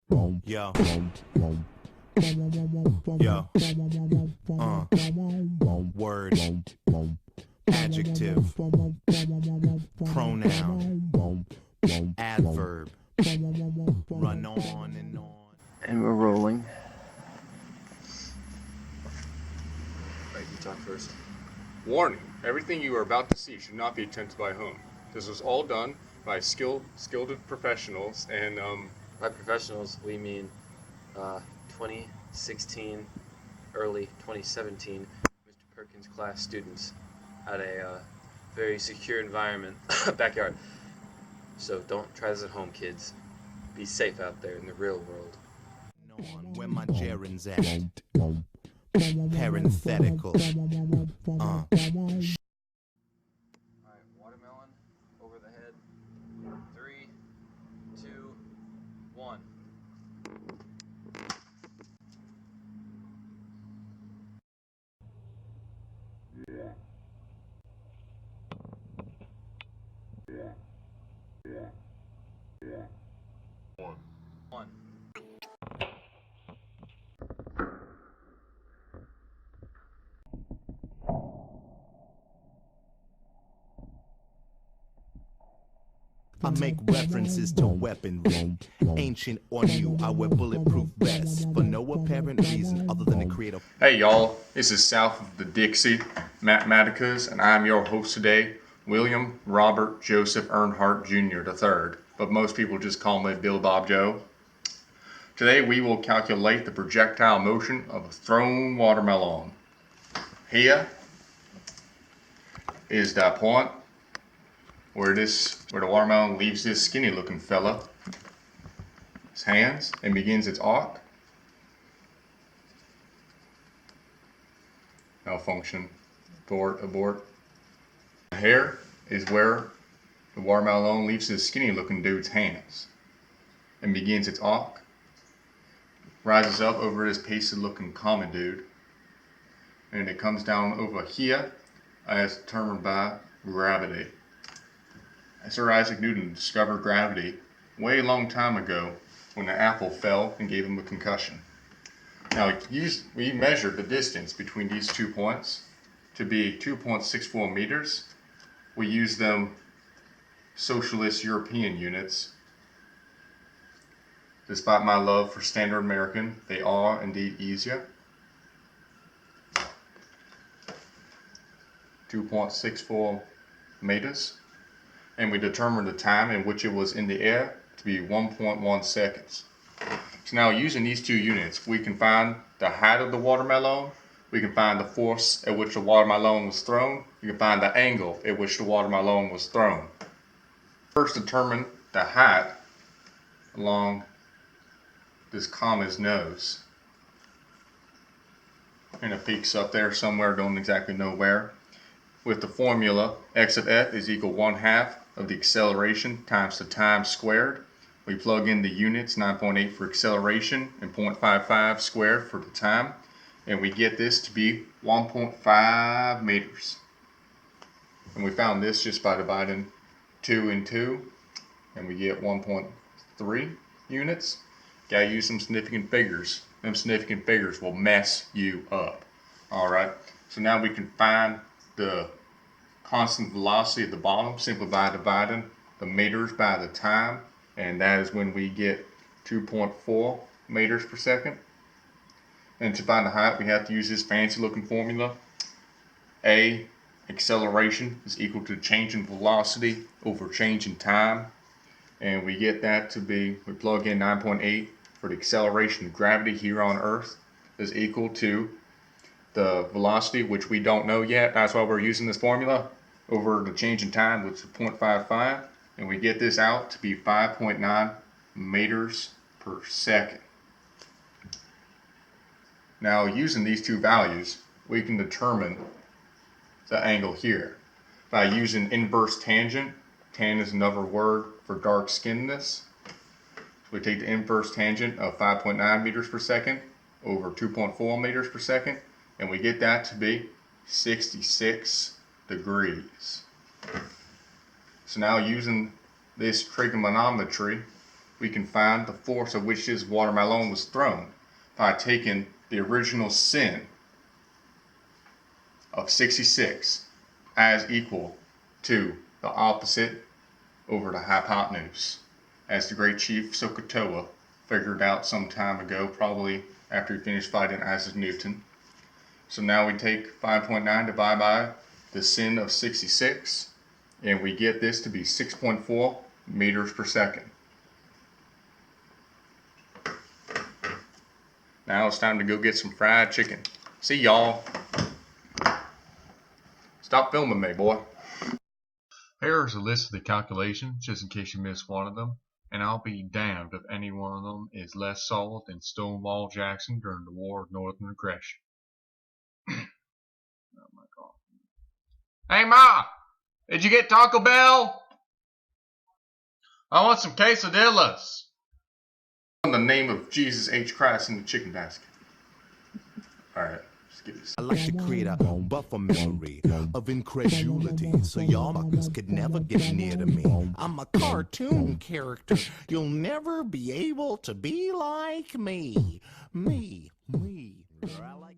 Yo. Yo. Word. Adjective. Pronoun. Adverb. Run on and on. And we're rolling. Right, you talk first. Warning, everything you are about to see should not be attempted by whom. This was all done by skilled professionals, and By professionals, we mean 2016, early 2017, Mr. Perkins class students at a very secure environment, backyard. So don't try this at home, kids. Be safe out there in the real world. On where my gerunds at. Parenthetical. Alright, watermelon, over the head. 3, 2, 1. One. I make references to weaponry. Ancient or new, I wear bulletproof vests for no apparent reason other than to create a. hey y'all, this is South of the Dixie Mathematicas, and I'm your host today, William Robert Joseph Earnhardt Jr. III, but most people just call me Bill Bob Joe. Today we will calculate the projectile motion of a thrown watermelon. Here is that point where the watermelon leaves this skinny looking fella, his hands, and begins its arc. Malfunction, abort. Here is where the watermelon leaves this skinny looking dude's hands and begins its arc. Rises up over this pasty looking common dude, and it comes down over here as determined by gravity. Sir Isaac Newton discovered gravity way long time ago when the apple fell and gave him a concussion. Now we measured the distance between these 2 points to be 2.64 meters. We used them socialist European units. Despite my love for standard American, they are indeed easier. 2.64 meters. And we determined the time in which it was in the air to be 1.1 seconds. So now using these two units, we can find the height of the watermelon, we can find the force at which the watermelon was thrown, we can find the angle at which the watermelon was thrown. First determine the height along this comma's nose. And it peaks up there somewhere, don't exactly know where. With the formula, x of f is equal 1/2 of the acceleration times the time squared. We plug in the units, 9.8 for acceleration and 0.55 squared for the time, and we get this to be 1.5 meters. And we found this just by dividing 2 and 2, and we get 1.3 units. Gotta use some significant figures. Them significant figures will mess you up. Alright, so now we can find the constant velocity at the bottom simply by dividing the meters by the time, and that is when we get 2.4 meters per second. And to find the height, we have to use this fancy looking formula. A, acceleration, is equal to change in velocity over change in time, and we get that to be, we plug in 9.8 for the acceleration of gravity here on Earth is equal to the velocity, which we don't know yet, that's why we're using this formula, over the change in time, which is 0.55, and we get this out to be 5.9 meters per second. Now using these two values, we can determine the angle here by using inverse tangent. Tan is another word for dark skinnedness. So we take the inverse tangent of 5.9 meters per second over 2.4 meters per second, and we get that to be 66 degrees. So now using this trigonometry, we can find the force of which this watermelon was thrown by taking the original sin of 66 as equal to the opposite over the hypotenuse, as the great chief Sokotoa figured out some time ago, probably after he finished fighting Isaac Newton. So now we take 5.9 divided by the sin of 66, and we get this to be 6.4 meters per second. Now it's time to go get some fried chicken. See y'all. Stop filming me, boy. Here's a list of the calculations, just in case you missed one of them. And I'll be damned if any one of them is less solid than Stonewall Jackson during the War of Northern Aggression. Oh my God. Hey Ma! Did you get Taco Bell? I want some quesadillas. In the name of Jesus H. Christ in the chicken basket. Alright, let's get this. I like to create a buffer memory of incredulity so y'all muckers could never get near to me. I'm a cartoon character. You'll never be able to be like me. Me. Girl, I like